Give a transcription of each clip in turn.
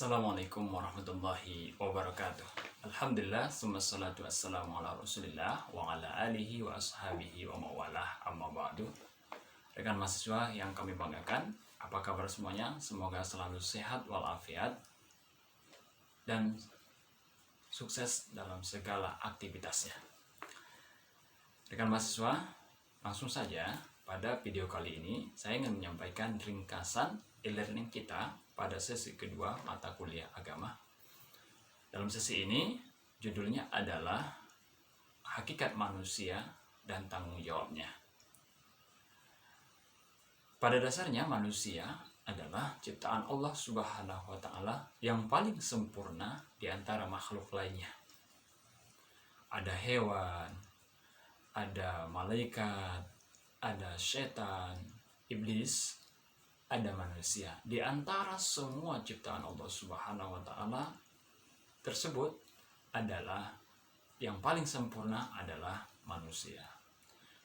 Assalamualaikum warahmatullahi wabarakatuh. Alhamdulillah, summa salatu wassalamu ala rasulillah wa ala alihi wa ashabihi wa mawalah, amma ba'du. Rekan mahasiswa yang kami banggakan, apa kabar semuanya? Semoga selalu sehat walafiat dan sukses dalam segala aktivitasnya. Rekan mahasiswa, langsung saja pada video kali ini saya ingin menyampaikan ringkasan e-learning kita pada sesi kedua mata kuliah agama. Dalam sesi ini judulnya adalah Hakikat Manusia dan Tanggung Jawabnya. Pada dasarnya manusia adalah ciptaan Allah Subhanahu wa taala yang paling sempurna di antara makhluk lainnya. Ada hewan, ada malaikat, ada setan, iblis, ada manusia. Di antara semua ciptaan Allah Subhanahu wa taala tersebut adalah yang paling sempurna adalah manusia.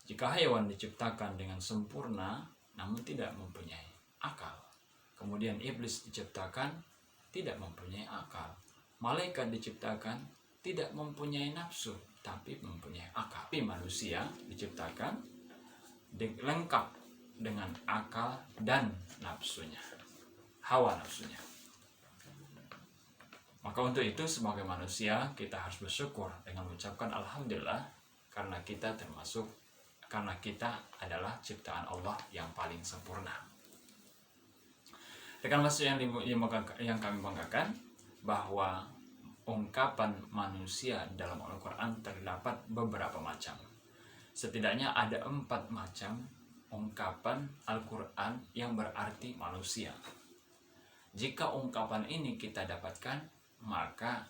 Jika hewan diciptakan dengan sempurna namun tidak mempunyai akal, kemudian iblis diciptakan tidak mempunyai akal, malaikat diciptakan tidak mempunyai nafsu tapi mempunyai akal. Tapi manusia diciptakan lengkap dengan akal dan nafsunya, hawa nafsunya. Maka untuk itu sebagai manusia kita harus bersyukur dengan mengucapkan alhamdulillah karena kita adalah ciptaan Allah yang paling sempurna. Rekan mahasiswa yang kami banggakan, bahwa ungkapan manusia dalam Al-Quran terdapat beberapa macam. Setidaknya ada 4 macam ungkapan Al-Quran yang berarti manusia. Jika ungkapan ini kita dapatkan, maka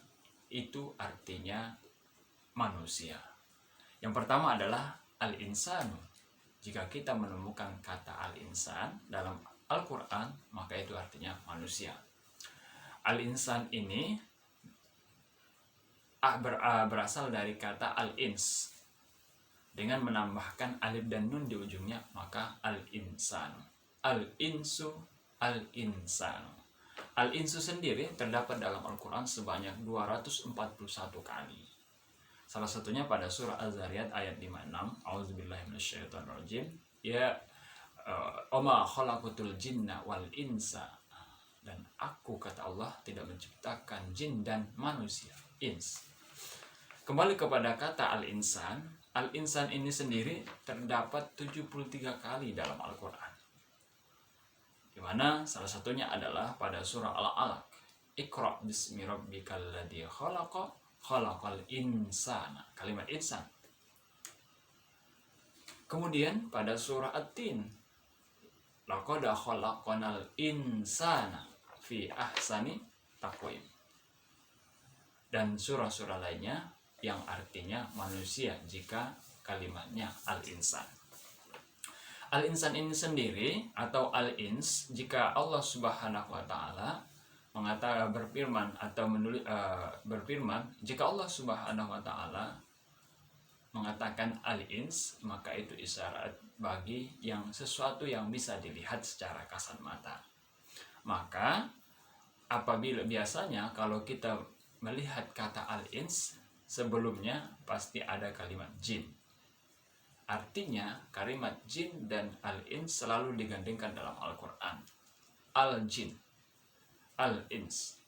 itu artinya manusia. Yang pertama adalah al-insanu. Jika kita menemukan kata al-insan dalam Al-Quran, maka itu artinya manusia. Al-insan ini berasal dari kata al-ins. Dengan menambahkan alif dan nun di ujungnya, maka al-insan. Al-insu, al-insan. Al-insu sendiri terdapat dalam Al-Quran sebanyak 241 kali. Salah satunya pada surah Az-Zariyat ayat 56. A'udzubillahi minasyaitonirrajim. Ya oma khalaqatul jinna wal insa. Dan aku, kata Allah, tidak menciptakan jin dan manusia, ins. Kembali kepada kata al-insan. Al-insan ini sendiri terdapat 73 kali dalam Al-Quran, di mana salah satunya adalah pada surah Al-Alaq. Iqra bismi rabbikal ladzi khalaqa, khalaqal insana. Kalimat insan. Kemudian pada surah At-Tin, laqad khalaqnal insana fi ahsani taqwim. Dan surah-surah lainnya yang artinya manusia jika kalimatnya al-insan. Al-insan ini sendiri atau al-ins, jika Allah Subhanahu wa taala mengatakan berfirman, jika Allah Subhanahu wa taala mengatakan al-ins, maka itu isyarat bagi yang sesuatu yang bisa dilihat secara kasat mata. Maka apabila biasanya kalau kita melihat kata al-ins, sebelumnya pasti ada kalimat jin. Artinya kalimat jin dan al-ins selalu digandengkan dalam Al-Quran. Al-jin, al-ins.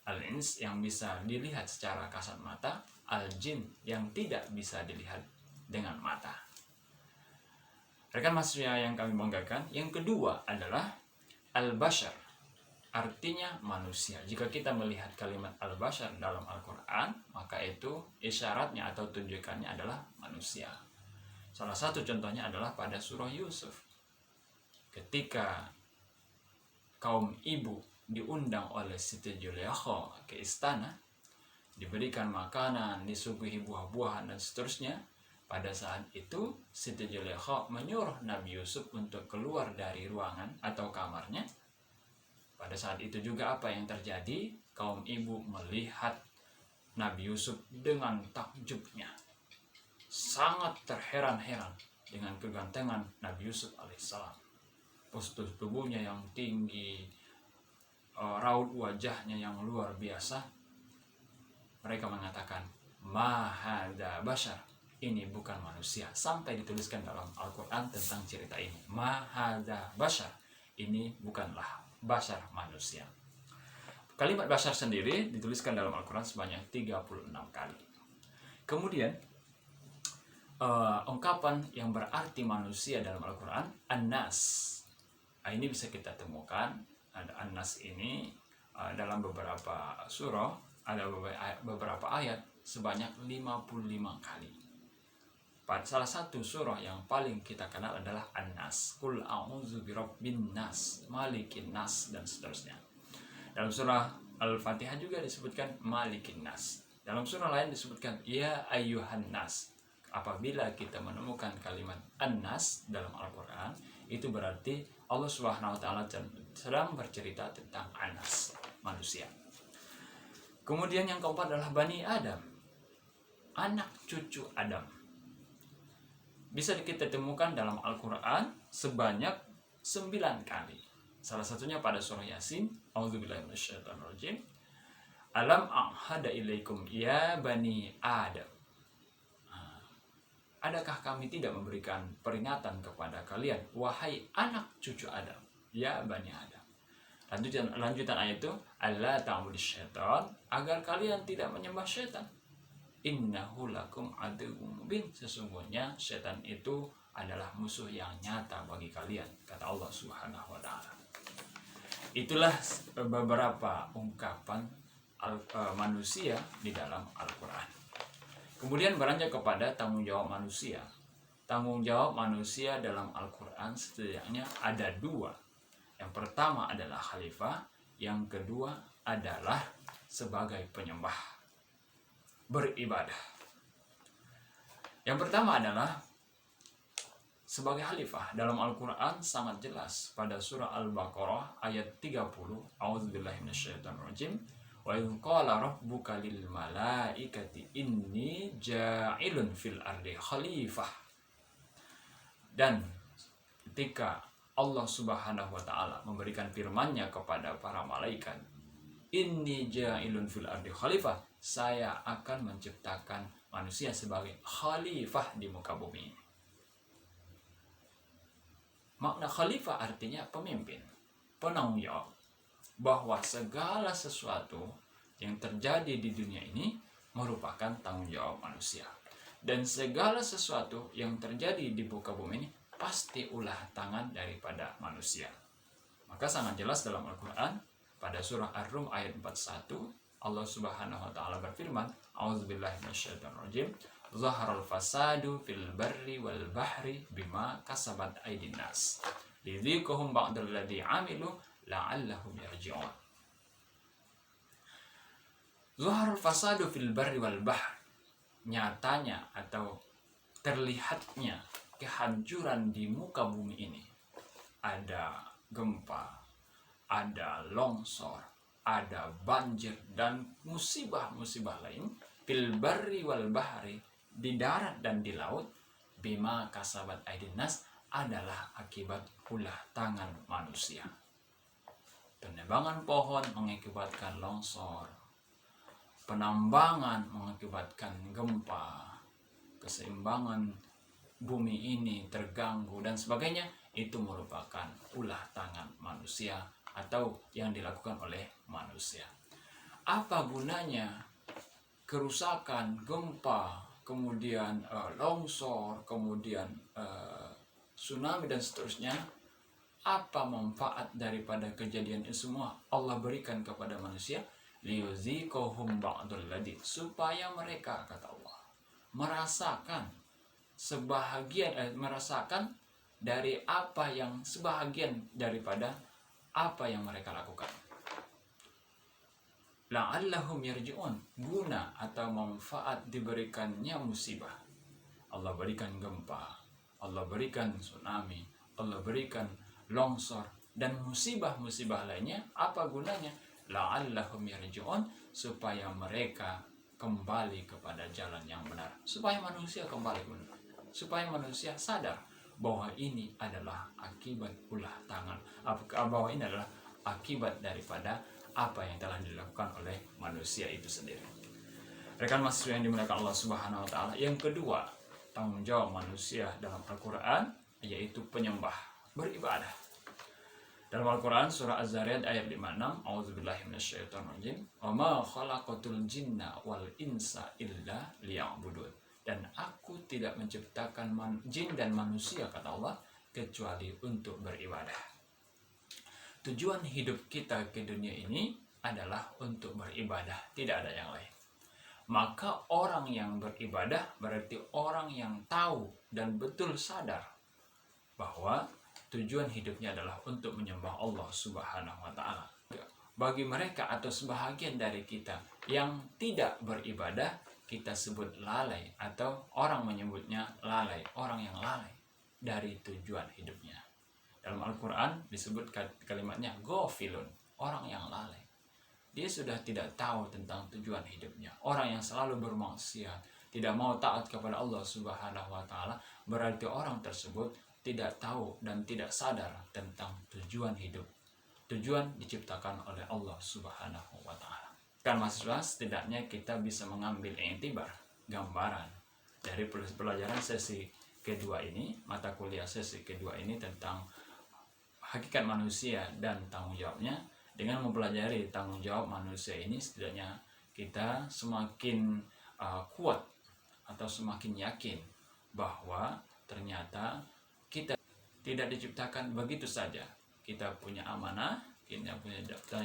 Al-ins yang bisa dilihat secara kasat mata, al-jin yang tidak bisa dilihat dengan mata. Rekan mahasiswa yang kami banggakan, yang kedua adalah al-bashar. Artinya manusia. Jika kita melihat kalimat al-bashar dalam Al-Quran, maka itu isyaratnya atau tunjukannya adalah manusia. Salah satu contohnya adalah pada surah Yusuf. Ketika kaum ibu diundang oleh Siti Zulaikha ke istana, diberikan makanan, disuguhi buah-buahan dan seterusnya. Pada saat itu Siti Zulaikha menyuruh Nabi Yusuf untuk keluar dari ruangan atau kamarnya. Pada saat itu juga apa yang terjadi? Kaum ibu melihat Nabi Yusuf dengan takjubnya. Sangat terheran-heran dengan kegantengan Nabi Yusuf alaihissalam. Postur tubuhnya yang tinggi, raut wajahnya yang luar biasa, mereka mengatakan ma hadza bashar, ini bukan manusia. Sampai dituliskan dalam Al-Quran tentang cerita ini, ma hadza bashar, ini bukanlah bashar, manusia. Kalimat bashar sendiri dituliskan dalam Al-Quran sebanyak 36 kali. Kemudian ungkapan yang berarti manusia dalam Al-Quran, an-nas. Ini bisa kita temukan, ada an-nas ini dalam beberapa surah, ada beberapa ayat sebanyak 55 kali. Pada salah satu surah yang paling kita kenal adalah an-nas, qul a'udzu birabbin nas, malikin nas, dan seterusnya. Dalam surah Al-Fatihah juga disebutkan malikin nas. Dalam surah lain disebutkan ya ayyuhan nas. Apabila kita menemukan kalimat an-nas dalam Al-Quran, itu berarti Allah Subhanahu wa Ta'ala sedang bercerita tentang Anas, manusia. Kemudian yang keempat adalah Bani Adam, anak cucu Adam. Bisa kita temukan dalam Al-Quran sebanyak 9 kali. Salah satunya pada surah Yasin, a'udzubillahi minasyaitonirrajim, alam a'hada ilaikum ya bani Adam. Adakah kami tidak memberikan peringatan kepada kalian, wahai anak cucu Adam, ya bani Adam. Lanjutan ayat itu, alla ta'budus syaitan, agar kalian tidak menyembah syaitan. Innahu lakum aduwwum mubin, sesungguhnya syaitan itu adalah musuh yang nyata bagi kalian, kata Allah Subhanahu wa Ta'ala. Itulah beberapa ungkapan manusia di dalam Al-Quran. Kemudian beranjak kepada tanggung jawab manusia. Tanggung jawab manusia dalam Al-Quran setidaknya ada 2. Yang pertama adalah khalifah, yang kedua adalah sebagai penyembah, beribadah. Yang pertama adalah sebagai khalifah. Dalam Al-Quran sangat jelas pada surah Al-Baqarah ayat 30, a'udzubillahi minasyaitonirrajim, wa idh qala rabbuka lil malaikati inni ja'ilun fil ardi khalifah. Dan ketika Allah Subhanahu wa Ta'ala memberikan firman-Nya kepada para malaikat, inni ja'ilun fil ardi khalifah, saya akan menciptakan manusia sebagai khalifah di muka bumi. Makna khalifah artinya pemimpin, penanggung jawab, bahwa segala sesuatu yang terjadi di dunia ini merupakan tanggung jawab manusia. Dan segala sesuatu yang terjadi di muka bumi ini pasti ulah tangan daripada manusia. Maka sangat jelas dalam Al-Quran pada surah Ar-Rum ayat 41, Allah Subhanahu wa Ta'ala berfirman, a'udzubillahi minasyaitonirrajim, zaharal fasadu fil barri wal bahri bima kasabat aydin nas lidhiqhum ba'dal ladzi 'amilu la'allahum yarji'un. Zuharul fasadu fil barri wal bahr, nyatanya atau terlihatnya kehancuran di muka bumi ini. Ada gempa, ada longsor, ada banjir, dan musibah-musibah lain fil barri wal bahri, di darat dan di laut, bima kasabat aydin nas, adalah akibat ulah tangan manusia. Penebangan pohon mengakibatkan longsor, penambangan mengakibatkan gempa, keseimbangan bumi ini terganggu dan sebagainya, itu merupakan ulah tangan manusia atau yang dilakukan oleh manusia. Apa gunanya kerusakan, gempa, kemudian longsor, kemudian tsunami dan seterusnya? Apa manfaat daripada kejadian ini semua? Allah berikan kepada manusia liyuziqahum ba'dal ladzi, supaya mereka, kata Allah, merasakan merasakan dari apa yang sebahagian daripada apa yang mereka lakukan. La'allahum yarji'un, guna atau manfaat diberikannya musibah. Allah berikan gempa, Allah berikan tsunami, Allah berikan longsor, dan musibah-musibah lainnya. Apa gunanya? La'allahum yarji'un, supaya mereka kembali kepada jalan yang benar, supaya manusia kembali benar, supaya manusia sadar bahwa ini adalah akibat ulah tangan, bahwa ini adalah akibat daripada apa yang telah dilakukan oleh manusia itu sendiri. Rekan mahasiswa yang dimuliakan Allah Subhanahu wa taala, yang kedua, tanggung jawab manusia dalam Al-Qur'an yaitu penyembah, beribadah. Dalam Al-Quran surah Az-Zariyat ayat 56, A'udzubillahi minasyaitonirrajim, "Wa ma khalaqatul jinna wal insa illa liya'budun." Dan aku tidak menciptakan jin dan manusia, kata Allah, kecuali untuk beribadah. Tujuan hidup kita ke dunia ini adalah untuk beribadah, tidak ada yang lain. Maka orang yang beribadah berarti orang yang tahu dan betul sadar bahwa tujuan hidupnya adalah untuk menyembah Allah Subhanahu wa taala. Bagi mereka atau sebahagian dari kita yang tidak beribadah, kita sebut lalai, atau orang menyebutnya lalai, orang yang lalai dari tujuan hidupnya. Dalam Al-Quran disebut kalimatnya ghafilun, orang yang lalai. Dia sudah tidak tahu tentang tujuan hidupnya. Orang yang selalu bermaksiat, tidak mau taat kepada Allah Subhanahu wa taala, berarti orang tersebut tidak tahu dan tidak sadar tentang tujuan hidup. Tujuan diciptakan oleh Allah Subhanahu wa taala. Kan mahasiswa, setidaknya kita bisa mengambil iktibar, gambaran dari pelajaran sesi kedua ini, mata kuliah sesi kedua ini tentang hakikat manusia dan tanggung jawabnya. Dengan mempelajari tanggung jawab manusia ini, setidaknya kita semakin kuat atau semakin yakin bahwa ternyata kita tidak diciptakan begitu saja. Kita punya amanah, kita punya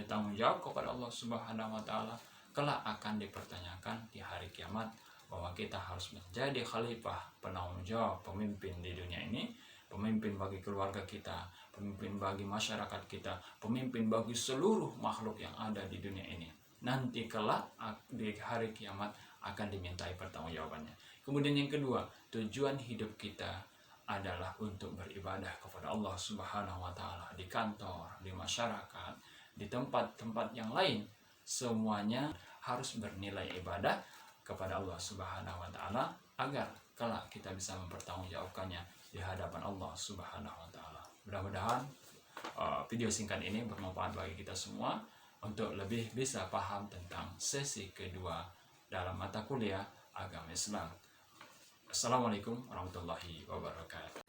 tanggung jawab kepada Allah Subhanahu wa taala. Kelak akan dipertanyakan di hari kiamat bahwa kita harus menjadi khalifah, penanggung jawab, pemimpin di dunia ini, pemimpin bagi keluarga kita, pemimpin bagi masyarakat kita, pemimpin bagi seluruh makhluk yang ada di dunia ini. Nanti kelak di hari kiamat akan dimintai pertanggungjawabannya. Kemudian yang kedua, tujuan hidup kita adalah untuk beribadah kepada Allah Subhanahu wa taala di kantor, di masyarakat, di tempat-tempat yang lain. Semuanya harus bernilai ibadah kepada Allah Subhanahu wa taala agar kelak kita bisa mempertanggungjawabkannya di hadapan Allah Subhanahu wa taala. Mudah-mudahan video singkat ini bermanfaat bagi kita semua untuk lebih bisa paham tentang sesi kedua dalam mata kuliah agama Islam. Assalamualaikum warahmatullahi wabarakatuh.